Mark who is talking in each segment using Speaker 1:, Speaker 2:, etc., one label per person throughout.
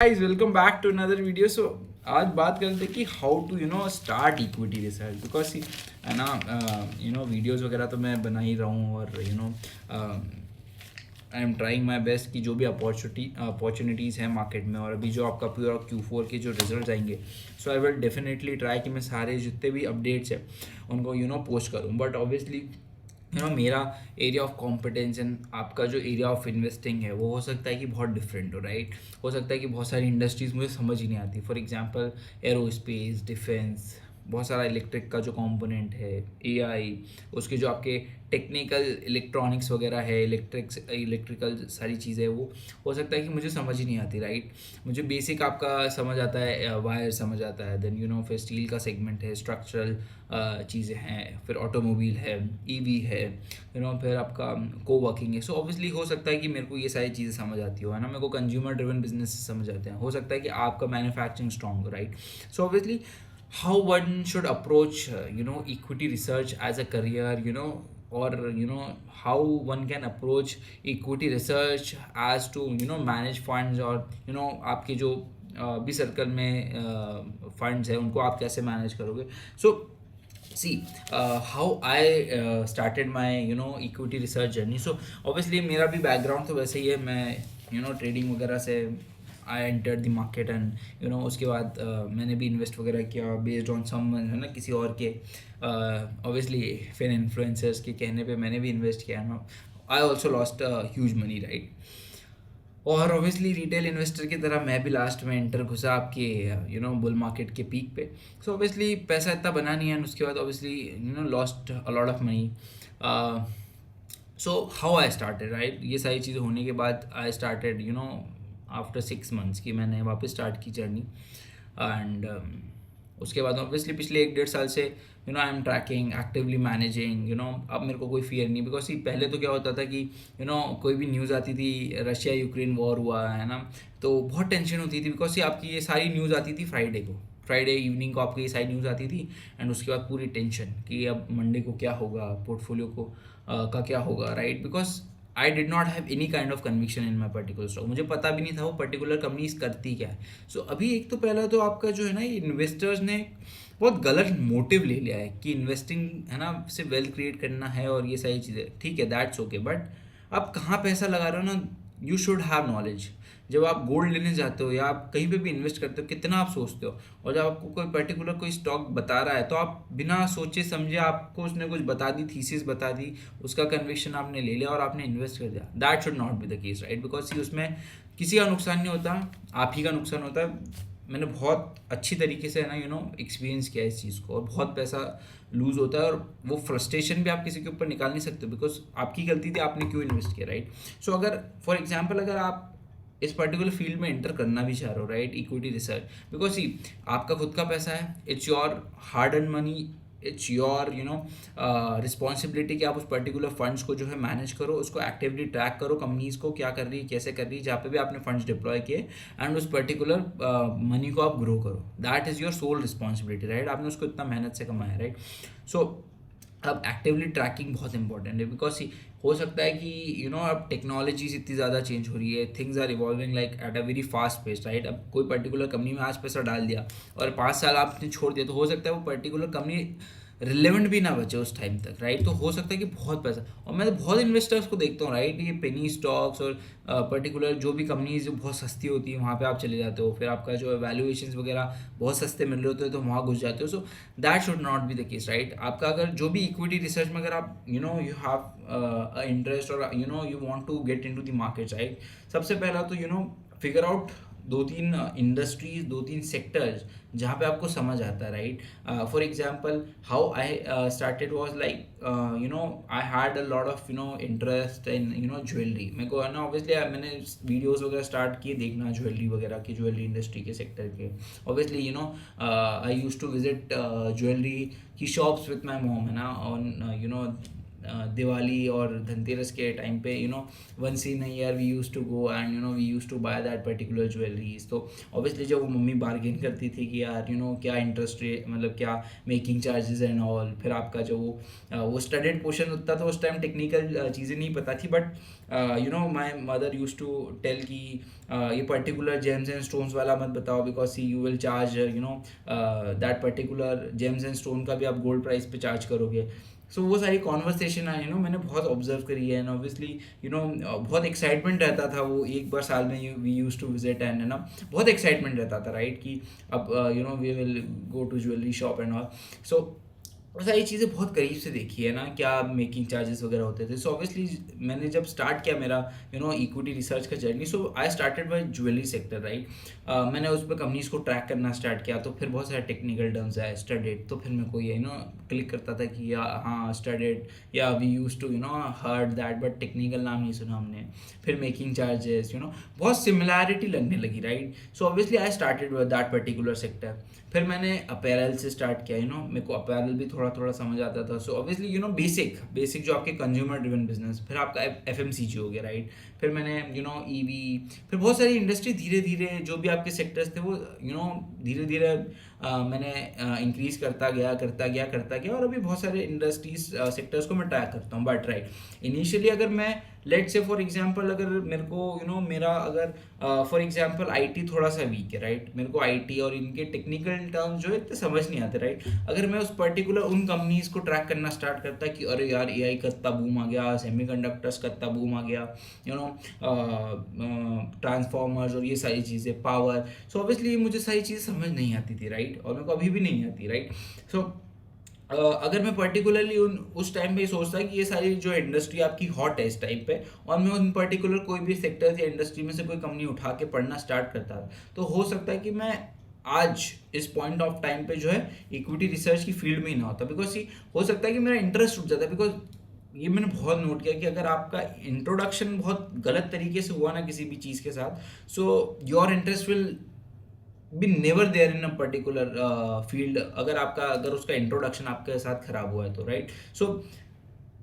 Speaker 1: Guys welcome back to another video. So आज बात करते हैं कि how to start equity research. Because है ना, वीडियोस वगैरह तो मैं बना ही रहा हूँ और I am trying my best कि जो भी अपॉर्चुनिटीज़ हैं मार्केट में, और अभी जो आपका पूरा Q4 के जो रिजल्ट आएंगे, सो आई विल डेफिनेटली ट्राई कि मैं सारे जितने भी अपडेट्स हैं उनको पोस्ट करूँ। बट ऑब्वियसली मेरा एरिया ऑफ कॉम्पिटेंस एंड आपका जो एरिया ऑफ इन्वेस्टिंग है वो हो सकता है कि बहुत डिफरेंट हो, राइट। हो सकता है कि बहुत सारी इंडस्ट्रीज़ मुझे समझ ही नहीं आती। फॉर एग्जांपल एरोस्पेस, डिफेंस, बहुत सारा इलेक्ट्रिक का जो कंपोनेंट है, एआई, उसके जो आपके टेक्निकल इलेक्ट्रॉनिक्स वगैरह है, इलेक्ट्रिकल सारी चीज़ें, वो हो सकता है कि मुझे समझ ही नहीं आती, राइट। मुझे बेसिक आपका समझ आता है, वायर समझ आता है, देन फिर स्टील का सेगमेंट है, स्ट्रक्चरल चीज़ें हैं, फिर ऑटोमोबाइल है, ईवी है, फिर आपका कोवर्किंग है। सो ऑब्वियसली हो सकता है कि मेरे को ये सारी चीज़ें समझ आती हो, है ना। मेरे को कंज्यूमर ड्रिवन बिजनेस समझ आते हैं। हो सकता है कि आपका मैन्युफैक्चरिंग स्ट्रॉन्ग हो, right. So obviously how one should approach equity research as a career, or how one can approach equity research as to manage funds, और आपके जो भी सर्कल में फंड्स है उनको आप कैसे मैनेज करोगे। सो see how I started my equity research journey. So obviously मेरा भी बैकग्राउंड तो वैसे ही है। मैं ट्रेडिंग वगैरह से I enter the market, and उसके बाद मैंने भी इन्वेस्ट वगैरह किया बेस्ड ऑन सम, है ना, किसी और के ऑब्वियसली फिर इन्फ्लुएंसर्स के कहने पे मैंने भी इन्वेस्ट किया ना। I also lost huge money, right. और ऑब्वियसली रिटेल इन्वेस्टर की तरह मैं भी लास्ट में एंटर घुसा आपके बुल मार्केट के पीक पे। सो ऑब्वियसली पैसा इतना बना नहीं है, एंड उसके बाद obviously lost a lot of money. So how I started, right. ये सारी चीज़ें होने के बाद आई स्टार्टेड आफ्टर 6 मंथ्स की मैंने वापस स्टार्ट की जर्नी। एंड उसके बाद ऑब्वियसली पिछले 1 डेढ़ साल से I am tracking, actively managing. अब मेरे को कोई फियर नहीं, बिकॉज पहले तो क्या होता था कि कोई भी न्यूज़ आती थी, रशिया यूक्रेन वॉर हुआ है ना, तो बहुत टेंशन होती थी। बिकॉज आपकी ये सारी न्यूज़ आती थी फ्राइडे इवनिंग को आपकी ये सारी न्यूज़ आती थी, एंड उसके बाद पूरी टेंशन कि अब मंडे को क्या होगा, पोर्टफोलियो को का क्या होगा, right. Because I did not have any kind of conviction in my particular stock. मुझे पता भी नहीं था वो पर्टिकुलर कंपनीज करती क्या है। सो अभी एक तो पहला तो आपका जो है ना, ये इन्वेस्टर्स ने बहुत गलत मोटिव ले लिया है कि इन्वेस्टिंग, है ना, सिर्फ वेल्थ क्रिएट करना है और ये सारी चीज़ें, ठीक है, दैट्स ओके। बट आप कहाँ पैसा लगा रहे हो ना, यू शुड हैव नॉलेज। जब आप गोल्ड लेने जाते हो या आप कहीं पे भी इन्वेस्ट करते हो, कितना आप सोचते हो। और जब आपको कोई पर्टिकुलर कोई स्टॉक बता रहा है तो आप बिना सोचे समझे, आपको उसने कुछ बता दी, थीसिस बता दी, उसका कन्विक्शन आपने ले लिया और आपने इन्वेस्ट कर दिया। That should not be the case, right. Because उसमें किसी का नुकसान नहीं होता, आप ही का नुकसान होता है। मैंने बहुत अच्छी तरीके से, है ना, एक्सपीरियंस किया इस चीज़ को, और बहुत पैसा लूज़ होता है, और वो फ्रस्ट्रेशन भी आप किसी के ऊपर निकाल नहीं सकते, बिकॉज आपकी गलती थी, आपने क्यों इन्वेस्ट किया, राइट। सो अगर फॉर एग्जांपल अगर आप इस पर्टिकुलर फील्ड में एंटर करना भी चाह रहे हो, राइट, इक्विटी रिसर्च, बिकॉज सी आपका खुद का पैसा है, it's your hard earn money, it's your responsibility कि आप उस पर्टिकुलर फंड्स को जो है मैनेज करो, उसको एक्टिवली ट्रैक करो, कंपनीज को क्या कर रही है, कैसे कर रही है, जहाँ पे भी आपने फंड्स डिप्लॉय किए, एंड उस पर्टिकुलर मनी को आप ग्रो करो। That is your sole responsibility, right. आपने उसको इतना मेहनत से कमाया, राइट। सो अब एक्टिवली ट्रैकिंग बहुत इंपॉर्टेंट है, बिकॉज हो सकता है कि अब टेक्नोलॉजीज इतनी ज़्यादा चेंज हो रही है, things are evolving like at a very fast pace, right. अब कोई पर्टिकुलर कंपनी में आज पैसा डाल दिया और 5 साल आपने छोड़ दिया, तो हो सकता है वो पर्टिकुलर कंपनी रिलेवेंट भी ना बचे उस टाइम तक, राइट। तो हो सकता है कि बहुत पैसा, और मैं तो बहुत इन्वेस्टर्स को देखता हूँ, राइट, ये पेनी स्टॉक्स और पर्टिकुलर जो भी कंपनीज जो बहुत सस्ती होती है वहाँ पे आप चले जाते हो, फिर आपका जो वैल्यूएशंस वगैरह बहुत सस्ते मिल रहे होते हैं तो वहाँ घुस जाते हो। So that should not be the case, right. आपका अगर जो भी इक्विटी रिसर्च में अगर आप यू हैव इंटरेस्ट, और you want to get into the market, right, सबसे पहला तो फिगर आउट 2-3 इंडस्ट्रीज, 2-3 सेक्टर्स जहाँ पे आपको समझ आता है, right. For example how I started was like I had a lot of interest in jewellery. मेरे को है ना, ऑब्वियसली मैंने वीडियोस वगैरह स्टार्ट किए देखना ज्वेलरी वगैरह की, ज्वेलरी इंडस्ट्री के सेक्टर के। Obviously I use to visit jewellery की शॉप्स विथ माई मॉम, है ना, ऑन दिवाली और धनतेरस के टाइम पे once in year we use to go and we use to buy that particular jewelleries. तो ऑब्वियसली जब वो मम्मी बार्गेन करती थी कि यार क्या इंटरेस्ट रेट, मतलब क्या मेकिंग चार्जेस एंड ऑल, फिर आपका जो वो स्टडेड पोर्शन होता था उस टाइम टेक्निकल चीज़ें नहीं पता थी, but my mother use to tell कि ये पर्टिकुलर जेम्स एंड स्टोन्स वाला मत बताओ, because see you will charge that particular gems and stone का भी आप गोल्ड प्राइस पे चार्ज करोगे। सो वो सारी कॉन्वर्सेशन आई मैंने बहुत ऑब्जर्व करी है, एंड ऑब्वियसली बहुत एक्साइटमेंट रहता था वो एक बार साल में we use to visit, and बहुत एक्साइटमेंट रहता था, राइट, कि अब we will go to jewellery shop and all. So वो सारी चीज़ें बहुत करीब से देखी है ना, क्या मेकिंग चार्जेस वगैरह होते थे। सो ऑब्वियसली मैंने जब स्टार्ट किया मेरा इक्विटी रिसर्च का journey, so I started by jewellery sector, right. मैंने उस पर कंपनीज को ट्रैक करना स्टार्ट किया, तो फिर बहुत सारे टेक्निकल टर्म्स आए, स्टडेड, तो फिर मेरे को ये क्लिक करता था कि या हाँ स्टडेड, या we use to heard that, but technical नाम नहीं सुना हमने। फिर मेकिंग चार्जेस बहुत सिमिलैरिटी लगने लगी, right. So obviously I started with that particular sector. फिर मैंने अपैरल से स्टार्ट किया, मेरे को अपैरल भी थोड़ा थोड़ा समझ आता था। सो ऑब्वियसली बेसिक जो आपके कंज्यूमर ड्रिवन बिजनेस, फिर आपका FMCG हो गया, राइट। फिर मैंने EV, फिर बहुत सारी इंडस्ट्री धीरे धीरे जो भी आपके सेक्टर्स थे वो धीरे धीरे मैंने इंक्रीज करता गया, और अभी बहुत सारे इंडस्ट्रीज सेक्टर्स को मैं ट्रैक करता हूँ। बट राइट, इनिशियली अगर मैं लेट से फॉर एग्जांपल, अगर मेरे को मेरा अगर फॉर एग्जांपल IT थोड़ा सा वीक है, राइट, मेरे को IT और इनके टेक्निकल टर्म्स जो है इतने समझ नहीं आते, राइट। अगर मैं उस पर्टिकुलर उन कंपनीज को ट्रैक करना स्टार्ट करता कि अरे यार AI का इतना बूम आ गया, सेमीकंडक्टर्स का इतना बूम आ गया, ट्रांसफॉर्मर्स और ये सारी चीज़ें, पावर, सो ऑब्वियसली मुझे सारी चीज़ें समझ नहीं आती थी, राइट, और मेरे को अभी भी नहीं आती, राइट। सो अगर मैं पर्टिकुलरली उस टाइम पे सोचता कि ये सारी जो इंडस्ट्री आपकी हॉट है इस टाइम पे, और मैं उन पर्टिकुलर कोई भी सेक्टर या इंडस्ट्री में से कोई कंपनी उठा के पढ़ना स्टार्ट करता, तो हो सकता है कि मैं आज इस पॉइंट ऑफ टाइम पे जो है इक्विटी रिसर्च की फील्ड में ही ना होता, बिकॉज हो सकता है कि मेरा इंटरेस्ट उठ जाता है। बिकॉज ये मैंने बहुत नोट किया कि अगर आपका इंट्रोडक्शन बहुत गलत तरीके से हुआ ना किसी भी चीज़ के साथ, so your interest will be never there in a particular field, अगर उसका इंट्रोडक्शन आपके साथ खराब हुआ है तो, राइट। सो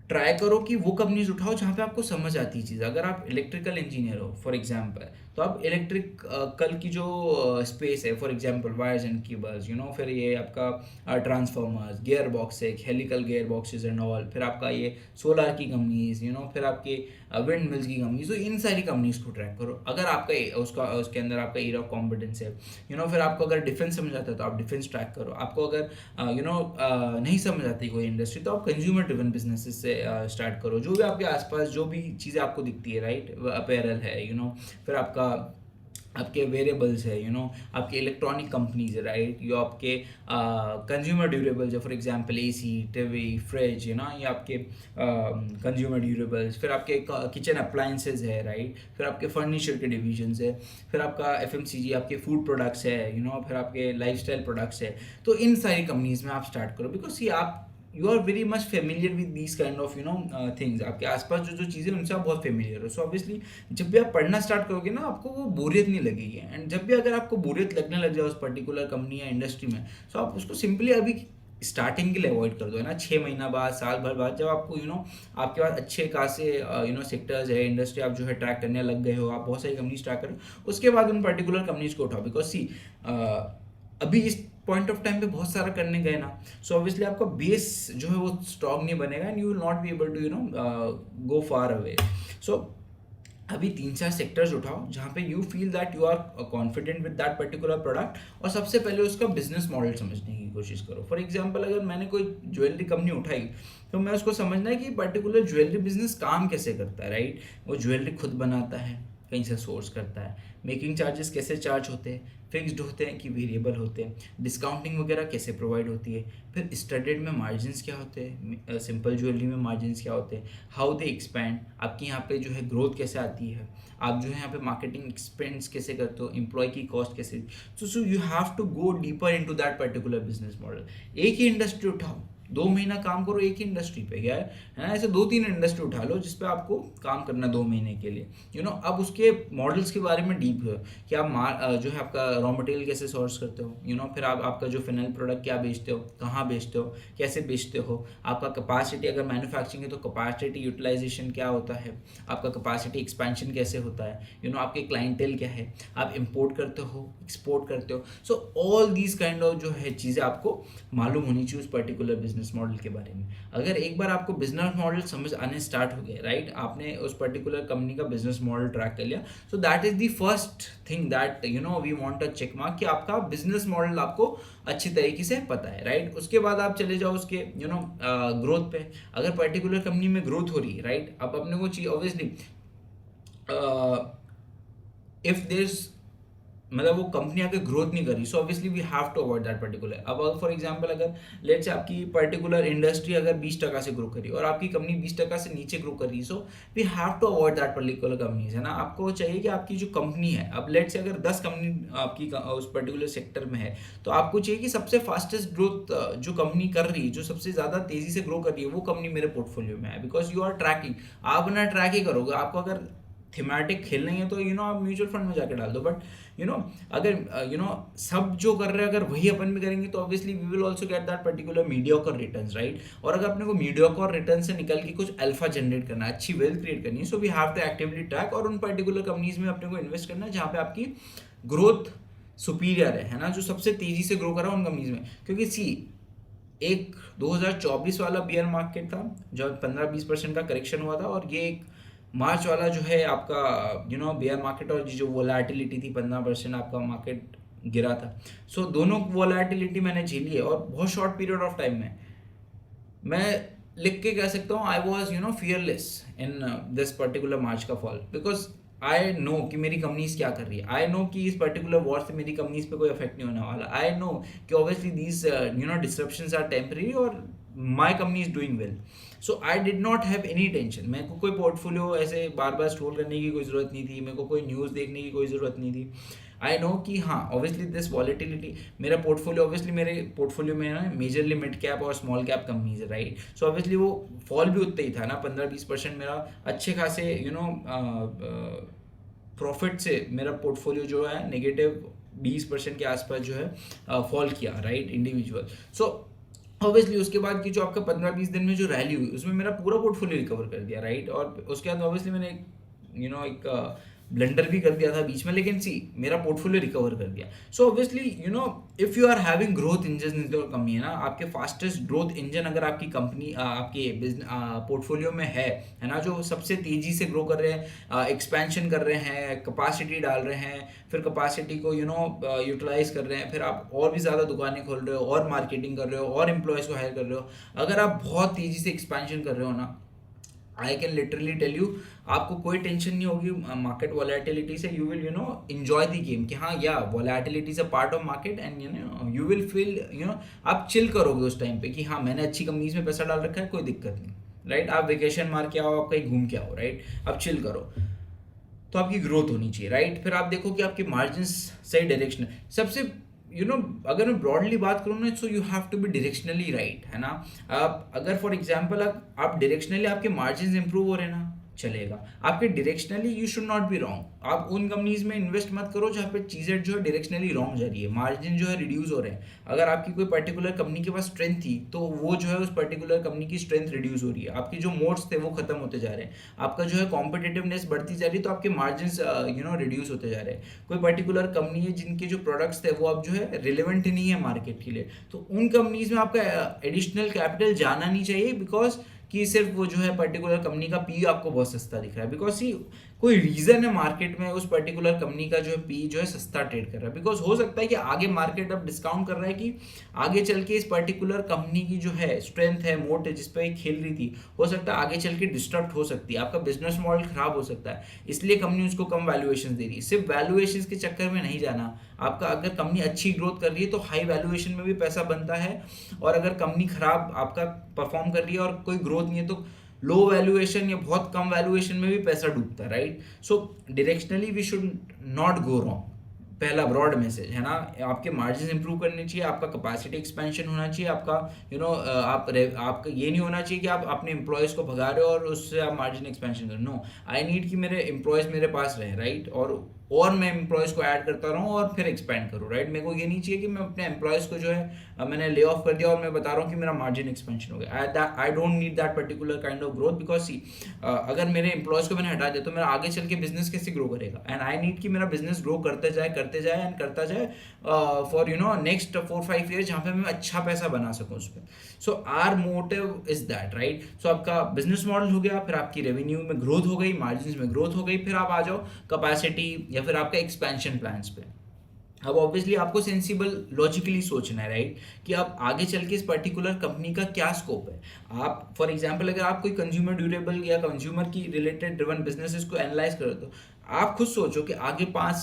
Speaker 1: ट्राई करो कि वो कंपनीज उठाओ जहाँ पे आपको समझ आती है चीज़। अगर आप इलेक्ट्रिकल इंजीनियर हो फॉर एग्जांपल, तो आप इलेक्ट्रिक कल की जो स्पेस है, for example wires and cables, फिर ये आपका ट्रांसफार्मर्स, गियर बॉक्स है, helical gear boxes and all, फिर आपका ये सोलर की कंपनीज, फिर आपके विंड मिल्स की कंपनीज, तो इन सारी कंपनीज को ट्रैक करो। अगर आपका उसके अंदर आपका एरिया ऑफ कॉम्पिटेंस है, फिर आपको अगर डिफेंस समझ आता है तो आप डिफेंस ट्रैक करो। आपको अगर नहीं समझ आती कोई इंडस्ट्री, तो आप कंज्यूमर ड्रिवन बिजनेसेस से स्टार्ट करो। जो भी आपके आसपास जो भी चीज़ें आपको दिखती है, राइट, अपैरल है, फिर आपके वेरिएबल्स है, आपके इलेक्ट्रॉनिक कंपनीज है, राइट, यो आपके कंज्यूमर ड्यूरेबल्स है, for example AC, TV, fridge, ये आपके कंज्यूमर ड्यूरेबल्स। फिर आपके किचन अप्लायंसेज है, राइट, फिर आपके फर्नीचर के डिविजन्स है, फिर आपका FMCG, आपके फूड प्रोडक्ट्स है, फिर आपके लाइफस्टाइल प्रोडक्ट्स है। तो इन सारी कंपनीज में आप स्टार्ट करो, बिकॉज ये आप you are very much familiar with these kind of things. आपके आसपास जो जो चीज़ें उनसे आप बहुत फेमिलियर हो। सो ऑब्वियसली जब भी आप पढ़ना स्टार्ट करोगे ना, आपको वो बोरियत नहीं लगेगी। एंड जब भी अगर आपको बोरियत लगने लग जाए उस पर्टिकुलर कंपनी या इंडस्ट्री में, सो आप उसको सिंपली अभी स्टार्टिंग के लिए अवॉइड कर दो, है ना। 6 महीना बाद, साल भर बाद, जब आपको आपके पास अच्छे खासे सेक्टर्स है, इंडस्ट्री आप जो है ट्रैक करने लग गए हो, आप बहुत सारी कंपनीज ट्रैक करो, उसके बाद उन पर्टिकुलर कंपनीज को उठाओ। बिकॉज सी अभी इस पॉइंट ऑफ टाइम पे बहुत सारा करने गए ना, सो ऑब्वियसली आपका बेस जो है वो स्ट्रॉन्ग नहीं बनेगा, and you will not be able to go far away. So अभी 3-4 सेक्टर्स उठाओ जहाँ पे you feel that you are confident with that particular product, और सबसे पहले उसका बिजनेस मॉडल समझने की कोशिश करो। फॉर एग्जांपल अगर मैंने कोई ज्वेलरी कंपनी उठाई, तो मैं उसको समझना है कि पर्टिकुलर ज्वेलरी बिजनेस काम कैसे करता है, राइट। वो ज्वेलरी खुद बनाता है, कहीं से सोर्स करता है, मेकिंग चार्जेस कैसे चार्ज होते हैं, फिक्स्ड होते हैं कि वेरिएबल होते हैं, डिस्काउंटिंग वगैरह कैसे प्रोवाइड होती है, फिर स्टडेड में मार्जिन्स क्या होते हैं, सिंपल ज्वेलरी में मार्जिन्स क्या होते हैं, हाउ दे एक्सपैंड, आपके यहाँ पे जो है ग्रोथ कैसे आती है, आप जो है यहाँ पे मार्केटिंग एक्सपेंस कैसे करते हो, एम्प्लॉय की कॉस्ट कैसे। So you have to go deeper into that particular business model. एक ही इंडस्ट्री उठाओ, 2 महीना काम करो एक ही इंडस्ट्री पे, क्या है ना, ऐसे 2-3 इंडस्ट्री उठा लो जिस पे आपको काम करना 2 महीने के लिए, अब उसके मॉडल्स के बारे में डीप हो कि आप जो है आपका रॉ मटेरियल कैसे सोर्स करते हो, फिर आप आपका जो फाइनल प्रोडक्ट क्या बेचते हो, कहाँ बेचते हो, कैसे बेचते हो, आपका कैपेसिटी, अगर मैन्युफैक्चरिंग है तो कैपेसिटी यूटिलाइजेशन क्या होता है, आपका कैपेसिटी एक्सपेंशन कैसे होता है, आपके क्लाइंटेल क्या है, आप इंपोर्ट करते हो, एक्सपोर्ट करते हो। So all these kind of जो है चीज़ें आपको मालूम होनी चाहिए उस पर्टिकुलर बिजनेस मॉडल के बारे में। अगर एक बार आपको बिजनेस मॉडल समझ आने स्टार्ट हो गए, राइट, आपने उस पर्टिकुलर कंपनी का बिजनेस मॉडल ट्रैक कर लिया, so that is the first thing that we want a check mark कि आपका बिजनेस मॉडल आपको अच्छी तरीके से पता है, राइट। उसके बाद आप चले जाओ उसके ग्रोथ पे। अगर पर्टिकुलर कंपनी में ग्रोथ हो रही है, राइट, अब अपने को चाहिए ऑब्वियसली इफ देयर, मतलब वो कंपनी आगे ग्रोथ नहीं करी, so obviously we have to avoid that particular. अब अगर फॉर एग्जांपल अगर लेट्स से आपकी पर्टिकुलर इंडस्ट्री अगर 20% से ग्रो करी और आपकी कंपनी 20% से नीचे ग्रो कर रही, so we have to avoid that particular companies, है ना। आपको चाहिए कि आपकी जो कंपनी है, अब लेट्स से अगर 10 कंपनी आपकी उस पर्टिकुलर सेक्टर में है, तो आपको चाहिए कि सबसे फास्टेस्ट ग्रोथ जो कंपनी कर रही है, जो सबसे ज़्यादा तेज़ी से ग्रो कर रही है, वो कंपनी मेरे पोर्टफोलियो में है, बिकॉज यू आर ट्रैकिंग। आप ना ट्रैक ही करोगे, आपको अगर थीमेटिक खेलना है तो आप म्यूचुअल फंड में जाके डाल दो, बट अगर सब जो कर रहे हैं अगर वही अपन भी करेंगे तो obviously we will also get that particular mediocre returns, right. और अगर अपने को मीडियोकर रिटर्न से निकल के कुछ अल्फा जनरेट करना है, अच्छी वेल्थ क्रिएट करनी है, so we have to actively track और उन पर्टिकुलर कंपनीज में अपने को इन्वेस्ट करना है जहाँ पे आपकी ग्रोथ सुपीरियर है ना, जो सबसे तेजी से ग्रो कर रहा है उन कंपनीज में। क्योंकि एक 2024 वाला बियर मार्केट था जब 15-20% का करेक्शन हुआ था, और ये एक मार्च वाला जो है आपका बेयर मार्केट, और जो वोलेटिलिटी थी 15% आपका मार्केट गिरा था। सो दोनों वोलेटिलिटी मैंने झेली है और बहुत शॉर्ट पीरियड ऑफ टाइम में। मैं लिख के कह सकता हूँ I was fearless in this particular March का फॉल, बिकॉज आई नो कि मेरी कंपनीज क्या कर रही है, आई नो कि इस पर्टिकुलर वॉर से मेरी कंपनीज पे कोई इफेक्ट नहीं होने वाला, आई नो कि obviously these disruptions are temporary और my company is doing well. So I did not have any tension. मेरे को कोई पोर्टफोलियो ऐसे बार बार स्ट्रोल करने की कोई ज़रूरत नहीं थी, मेरे को कोई न्यूज़ देखने की कोई ज़रूरत नहीं थी। आई नो कि हाँ ऑब्वियसली दिस वॉलेटिलिटी, मेरा पोर्टफोलियो ऑब्वियसली मेरे पोर्टफोलियो में ना मेजरली मिड कैप और स्मॉल कैप कंपनीज है, राइट। सो ऑब्वियसली वो फॉल भी उतना ही था ना, 15-20% मेरा अच्छे खासे प्रॉफिट से मेरा पोर्टफोलियो जो है नेगेटिव 20% के आसपास जो है फॉल किया, राइट, इंडिविजुअल। सो ऑब्वियसली उसके बाद की जो आपका 15-20 दिन में जो रैली हुई उसमें मेरा पूरा पोर्टफोलियो रिकवर कर दिया, राइट। और उसके बाद ऑब्वियसली मैंने एक ब्लंडर भी कर दिया था बीच में, लेकिन मेरा पोर्टफोलियो रिकवर कर दिया। So obviously if you are having growth engine in your company, है ना, आपके फास्टेस्ट ग्रोथ इंजन अगर आपकी कंपनी आपके बिजनेस पोर्टफोलियो में है ना, जो सबसे तेजी से ग्रो कर रहे हैं, एक्सपेंशन कर रहे हैं, कैपेसिटी डाल रहे हैं, फिर कैपेसिटी को यूटिलाइज कर रहे हैं, फिर आप और भी ज़्यादा दुकानें खोल रहे हो और मार्केटिंग कर रहे हो और एम्प्लॉयज़ को हायर कर रहे हो, अगर आप बहुत तेज़ी से एक्सपेंशन कर रहे हो ना, I can literally tell you आपको कोई टेंशन नहीं होगी मार्केट वॉलेटिलिटी से। You will enjoy the game कि हाँ या volatility is a part of market and you will feel आप चिल करोगे उस टाइम पे कि हाँ मैंने अच्छी कंपनीज में पैसा डाल रखा है, कोई दिक्कत नहीं, राइट। आप वेकेशन मार के आओ, आप कहीं घूम के आओ, राइट, आप चिल करो, तो आपकी ग्रोथ होनी चाहिए, राइट। फिर आप देखो कि आपके मार्जिन सही डायरेक्शन सबसे अगर मैं ब्रॉडली बात करूँ ना, so you have to be directionally right, है ना। आप अगर फॉर एग्जांपल आप डायरेक्शनली आपके मार्जिन इंप्रूव हो रहे हैं ना, चलेगा। आपके directionally you should not be wrong. आप उन कंपनीज में इन्वेस्ट मत करो जहाँ पे चीज़ें जो है डायरेक्शनली रॉन्ग जा रही है, मार्जिन जो है रिड्यूस हो रहे हैं। अगर आपकी कोई पर्टिकुलर कंपनी के पास स्ट्रेंथ थी तो वो जो है उस पर्टिकुलर कंपनी की स्ट्रेंथ रिड्यूस हो रही है, आपकी जो मोड्स थे वो खत्म होते जा रहे हैं, आपका जो है कॉम्पिटिटिवनेस बढ़ती जा रही है, तो आपके मार्जिन रिड्यूस होते जा रहे हैं। कोई पर्टिकुलर कंपनी है जिनके जो प्रोडक्ट्स थे वो अब जो है रिलेवेंट नहीं है मार्केट के लिए, तो उन कंपनीज में आपका एडिशनल कैपिटल जाना नहीं चाहिए, बिकॉज कि सिर्फ वो जो है पर्टिकुलर कंपनी का पी आपको बहुत सस्ता दिख रहा है, बिकॉज कोई रीजन है मार्केट में उस पर्टिकुलर कंपनी का जो है पी जो है सस्ता ट्रेड कर रहा है, बिकॉज हो सकता है कि आगे मार्केट अब डिस्काउंट कर रहा है कि आगे चल के इस पर्टिकुलर कंपनी की जो है स्ट्रेंथ है, मोट है, जिस पर खेल रही थी, हो सकता है आगे चल के डिस्टर्ब हो सकती है, आपका बिजनेस मॉडल खराब हो सकता है, इसलिए कंपनी उसको कम वैल्यूएशन दे रही है। सिर्फ वैल्यूएशन के चक्कर में नहीं जाना, आपका अगर कंपनी अच्छी ग्रोथ कर रही है तो हाई वैल्यूएशन में भी पैसा बनता है, और अगर कंपनी खराब आपका परफॉर्म कर रही है और कोई ग्रोथ नहीं है तो लो वैल्यूएशन या बहुत कम वैल्यूएशन में भी पैसा डूबता है, right. So directionally we should not go wrong, पहला ब्रॉड मैसेज है ना, आपके मार्जिन इंप्रूव करने चाहिए, आपका कैपेसिटी एक्सपेंशन होना चाहिए, आपका आपका ये नहीं होना चाहिए कि आप अपने एम्प्लॉयज़ को भगा रहे हो और उससे आप मार्जिन एक्सपेंशन करो। नो, आई नीड कि मेरे एम्प्लॉयज़ मेरे पास रहे, राइट, और मैं एम्प्लॉयज़ को ऐड करता रहूँ और फिर एक्सपेंड करूँ, राइट। मेरे को ये नहीं चाहिए कि मैं अपने एम्प्लॉयज़ को जो है मैंने ले ऑफ कर दिया और मैं बता रहा हूँ कि मेरा मार्जिन एक्सपेंशन हो गया। I don't need that particular kind of growth, because see अगर मेरे एम्प्लॉयज़ को मैंने हटा दिया तो मेरा आगे चल के बिजनेस कैसे ग्रो करेगा। एंड आई नीड कि मेरा बिजनेस ग्रो करते जाए एंड करता जाए फॉर नेक्स्ट 4-5 ईयर, जहाँ पे मैं अच्छा पैसा बना सकूँ उस पर। So our motive is that, right. So आपका बिजनेस मॉडल हो गया, फिर आपकी रेवेन्यू में ग्रोथ हो गई, मार्जिन में ग्रोथ हो गई, फिर आप आ जाओ कैपेसिटी या फिर आपका एक्सपेंशन प्लान्स पे। अब ऑब्वियसली आपको सेंसिबल लॉजिकली सोचना है, राइट, कि आप आगे चल के इस पर्टिकुलर कंपनी का क्या स्कोप है। आप फॉर एग्जांपल अगर आप कोई कंज्यूमर ड्यूरेबल या कंज्यूमर की रिलेटेड ड्रिवन बिजनेसेस को एनालाइज करो, तो आप खुद सोचो कि आगे 5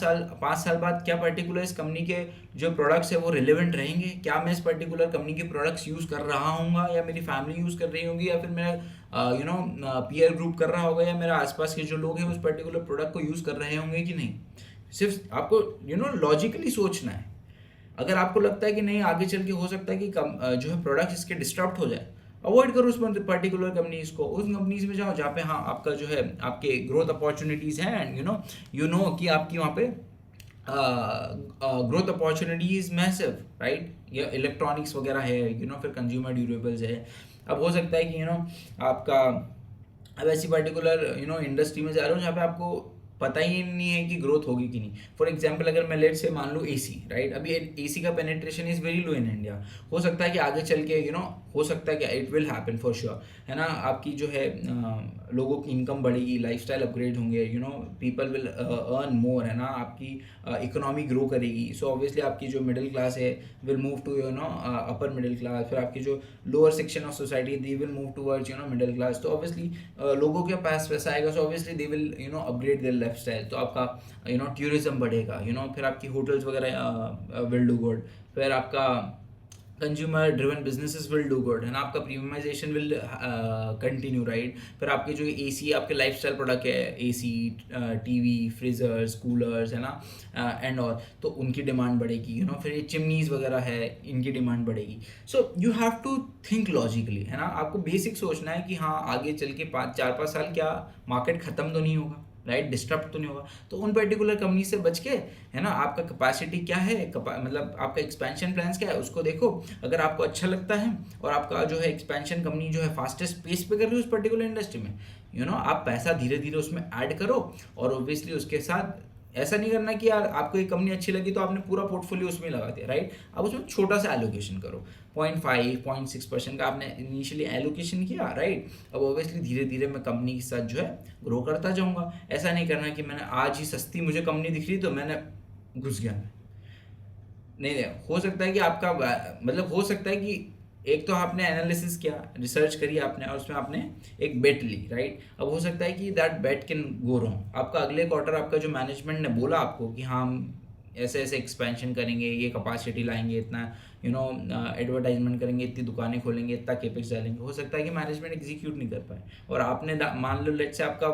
Speaker 1: साल बाद क्या पर्टिकुलर इस कंपनी के जो प्रोडक्ट्स है वो रिलेवेंट रहेंगे। क्या मैं इस पर्टिकुलर कंपनी के प्रोडक्ट्स यूज़ कर रहा हूँ, या मेरी फैमिली यूज़ कर रही होगी, या फिर मेरा पीयर ग्रुप कर रहा होगा, या मेरा आसपास के जो लोग हैं उस पर्टिकुलर प्रोडक्ट को यूज़ कर रहे होंगे कि नहीं। सिर्फ आपको लॉजिकली सोचना है। अगर आपको लगता है कि नहीं आगे चल के हो सकता है कि जो है प्रोडक्ट इसके डिस्टर्ब हो जाए, अवॉइड करो उस पर्टिकुलर कंपनीज को। उस कंपनीज में जाओ जहाँ पे हाँ आपका जो है आपके ग्रोथ अपॉर्चुनिटीज़ हैं, एंड कि आपकी वहाँ पे ग्रोथ अपॉर्चुनिटीज मैसिव, राइट। या इलेक्ट्रॉनिक्स वगैरह है, फिर कंज्यूमर ड्यूरेबल्स है। अब हो सकता है कि आपका अब ऐसी पर्टिकुलर इंडस्ट्री में जा रहे हो जहाँ पे आपको पता ही नहीं है कि ग्रोथ होगी कि नहीं। फॉर एग्जाम्पल अगर मैं लेट से मान लूँ एसी, राइट, अभी एसी का penetration is very low in India. हो सकता है कि आगे चल के हो सकता है कि it will happen for sure, है ना। आपकी जो है लोगों की इनकम बढ़ेगी, लाइफस्टाइल अपग्रेड होंगे, पीपल विल अर्न मोर, है ना। आपकी इकोनॉमी ग्रो करेगी। सो ऑब्वियसली आपकी जो मिडिल क्लास है will move to upper middle class, फिर आपकी जो lower section of society they will move towards middle class. तो ऑब्वियसली लोगों के पास पैसा आएगा, so obviously they will upgrade their lifestyle. तो आपका टूरिज्म बढ़ेगा, फिर आपकी होटल्स वगैरह विल डू गुड, फिर आपका consumer driven businesses will do good, है ना। आपका प्रीमियमाइजेशन विल कंटिन्यू, राइट। फिर आपके जो एसी आपके लाइफस्टाइल प्रोडक्ट है, एसी, टीवी, फ्रीजर्स, कूलर्स, है ना, एंड ऑल, तो उनकी डिमांड बढ़ेगी। फिर ये चिमनीज वगैरह है, इनकी डिमांड बढ़ेगी। So you have to think logically, है ना। आपको बेसिक सोचना है कि हाँ आगे चल के 4-5 साल क्या मार्केट ख़त्म तो नहीं होगा, राइट, डिस्टर्ब तो नहीं होगा। तो उन पर्टिकुलर कंपनी से बच के, है ना, आपका कैपेसिटी क्या है, मतलब आपका एक्सपेंशन प्लान्स क्या है, उसको देखो। अगर आपको अच्छा लगता है और आपका जो है एक्सपेंशन कंपनी जो है फास्टेस्ट पेस पे कर रही है उस पर्टिकुलर इंडस्ट्री में, आप पैसा धीरे धीरे उसमें ऐड करो। और ऑब्वियसली उसके साथ ऐसा नहीं करना कि यार आपको एक कंपनी अच्छी लगी तो आपने पूरा पोर्टफोलियो उसमें लगा दिया, राइट। आप उसमें छोटा सा एलोकेशन करो, 0.5-0.6% का आपने इनिशियली एलोकेशन किया, राइट। अब ऑब्वियसली धीरे धीरे मैं कंपनी के साथ जो है ग्रो करता जाऊंगा। ऐसा नहीं करना कि मैंने आज ही सस्ती मुझे कंपनी दिख रही तो मैंने घुस गया। नहीं, हो सकता है कि आपका मतलब हो सकता है कि एक तो आपने एनालिसिस किया, रिसर्च करी आपने, और उसमें आपने एक बेट ली, राइट। अब हो सकता है कि that bet can go wrong. आपका अगले क्वार्टर आपका जो मैनेजमेंट ने बोला आपको कि हाँ हम ऐसे ऐसे एक्सपेंशन करेंगे, ये कैपेसिटी लाएंगे, इतना एडवर्टाइजमेंट करेंगे, इतनी दुकानें खोलेंगे, इतना केपेक्स डालेंगे, हो सकता है कि मैनेजमेंट एग्जीक्यूट नहीं कर पाए और आपने मान लो लेट से आपका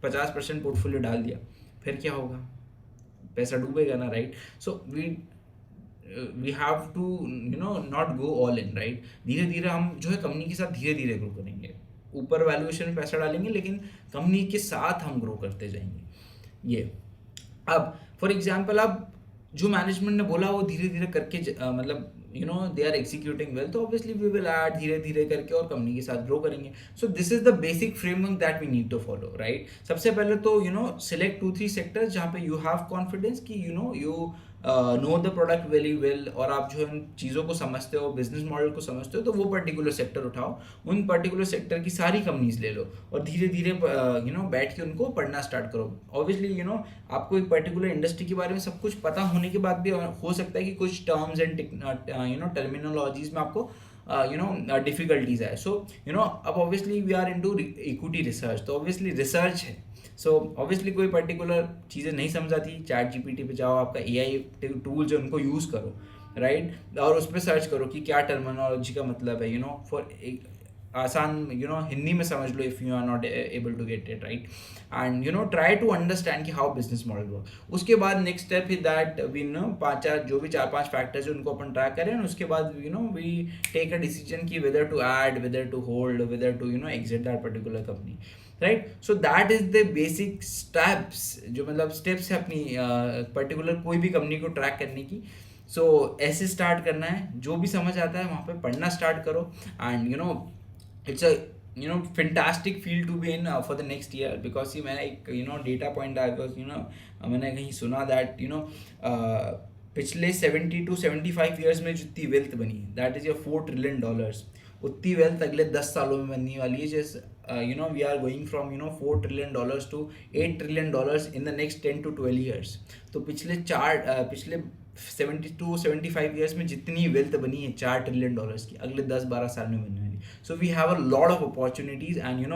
Speaker 1: 50% पोर्टफोलियो डाल दिया, फिर क्या होगा, पैसा डूबेगा ना, right. So we have to not go all in, right. धीरे धीरे हम जो है कंपनी के साथ धीरे धीरे ग्रो करेंगे, ऊपर वैल्यूएशन में पैसा डालेंगे लेकिन कंपनी के साथ हम ग्रो करते जाएंगे। ये अब फॉर एग्जांपल अब जो मैनेजमेंट ने बोला वो धीरे धीरे करके मतलब दे आर एग्जीक्यूटिंग वेल, तो ऑब्वियसली वी विल ऐड धीरे धीरे करके और कंपनी के साथ ग्रो करेंगे। So this is the basic framework that we need to follow, right. सबसे पहले तो सिलेक्ट 2-3 सेक्टर्स जहाँ पे यू हैव कॉन्फिडेंस कि you know the product very well, और आप जो उन चीज़ों को समझते हो, बिजनेस मॉडल को समझते हो, तो वो पर्टिकुलर सेक्टर उठाओ, उन पर्टिकुलर सेक्टर की सारी कंपनीज ले लो और धीरे धीरे बैठ के उनको पढ़ना स्टार्ट करो। ऑब्वियसली आपको एक पर्टिकुलर इंडस्ट्री के बारे में सब कुछ पता होने के बाद भी हो सकता है कि कुछ टर्म्स एंड टर्मिनोलॉजीज में आपको डिफिकल्टीज है। सो अब obviously we are into equity research, तो ऑब्वियसली रिसर्च है। सो ऑब्वियसली कोई पर्टिकुलर चीज़ें नहीं समझ आती, चैट जीपीटी पे जाओ, आपका एआई टूल्स है उनको यूज़ करो, राइट, और उस पर सर्च करो कि क्या टर्मिनोलॉजी का मतलब है, फॉर आसान हिंदी में समझ लो if you are not able to get it right, and try to understand कि हाउ बिजनेस मॉडल वर्क। उसके बाद next step is that we जो भी 4-5 फैक्टर्स है उनको अपन ट्रैक करें, और उसके बाद वी टेक अ डिसीजन कि whether to add, whether to hold, whether to exit that particular company right. So that is the basic steps, जो मतलब स्टेप्स है अपनी पर्टिकुलर कोई भी कंपनी को ट्रैक करने की। सो ऐसे स्टार्ट करना है, जो भी समझ आता है वहाँ पे पढ़ना स्टार्ट करो, and it's a fantastic field to be in for the next year, because ये मैंने एक डेटा पॉइंट आया, बिकॉज मैंने कहीं सुना दैट पिछले 70 to 75 ईयर्स में जितनी वेल्थ बनी, दैट इज योर $4 ट्रिलियन, उतनी वेल्थ अगले 10 सालों में बनने वाली है। जैसे we are going from $4 trillion to $8 trillion in the next 10 to 12 years. तो पिछले 70 to 75 ईयर्स में जितनी वेल्थ बनी है $4 ट्रिलियन की, अगले 10-12 साल में बनने वाली। So we have a lot of opportunities, and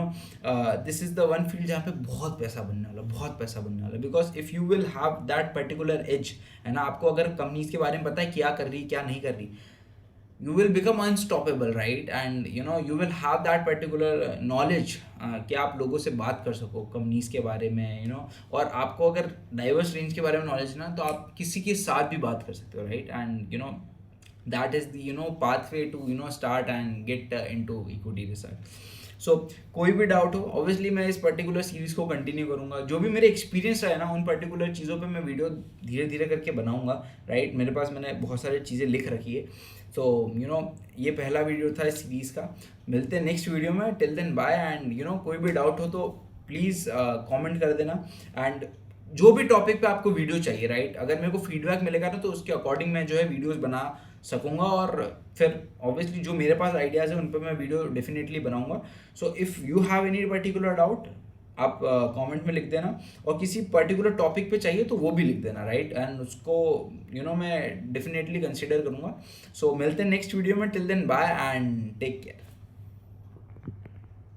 Speaker 1: this is the one field जहाँ पे बहुत पैसा बनने वाला, बहुत पैसा बनने वाला, because if you will have that particular age, है ना, आपको अगर कंपनीज के बारे में पता है क्या कर रही क्या नहीं कर रही, you will become unstoppable, right? And you will have that particular knowledge कि आप लोगों से बात कर सको कंपनीज के बारे में, और आपको अगर डाइवर्स रेंज के बारे में नॉलेज ना, तो आप किसी के साथ भी बात कर सकते हो, right? And that is the pathway to start and get into equity research. सो कोई भी डाउट हो, ऑब्वियसली मैं इस पर्टिकुलर सीरीज़ को कंटिन्यू करूँगा, जो भी मेरे एक्सपीरियंस रहे ना उन पर्टिकुलर चीज़ों पे मैं वीडियो धीरे धीरे करके बनाऊँगा, राइट? मेरे पास मैंने बहुत सारी चीज़ें लिख रखी है। तो ये पहला वीडियो था इस सीरीज़ का। मिलते हैं नेक्स्ट वीडियो में, टिल देन बाय। एंड कोई भी डाउट हो तो प्लीज़ कमेंट कर देना, एंड जो भी टॉपिक पे आपको वीडियो चाहिए, राइट, अगर मेरे को फीडबैक मिलेगा ना, तो उसके अकॉर्डिंग मैं जो है वीडियोस बना सकूंगा, और फिर ऑब्वियसली जो मेरे पास आइडियाज़ है उन पर मैं वीडियो डेफिनेटली बनाऊंगा। So if you have any particular doubt, आप कमेंट में लिख देना, और किसी पर्टिकुलर टॉपिक पे चाहिए तो वो भी लिख देना, राइट? एंड उसको मैं डेफिनेटली कंसिडर करूँगा। सो मिलते हैं नेक्स्ट वीडियो में, till then bye and take care.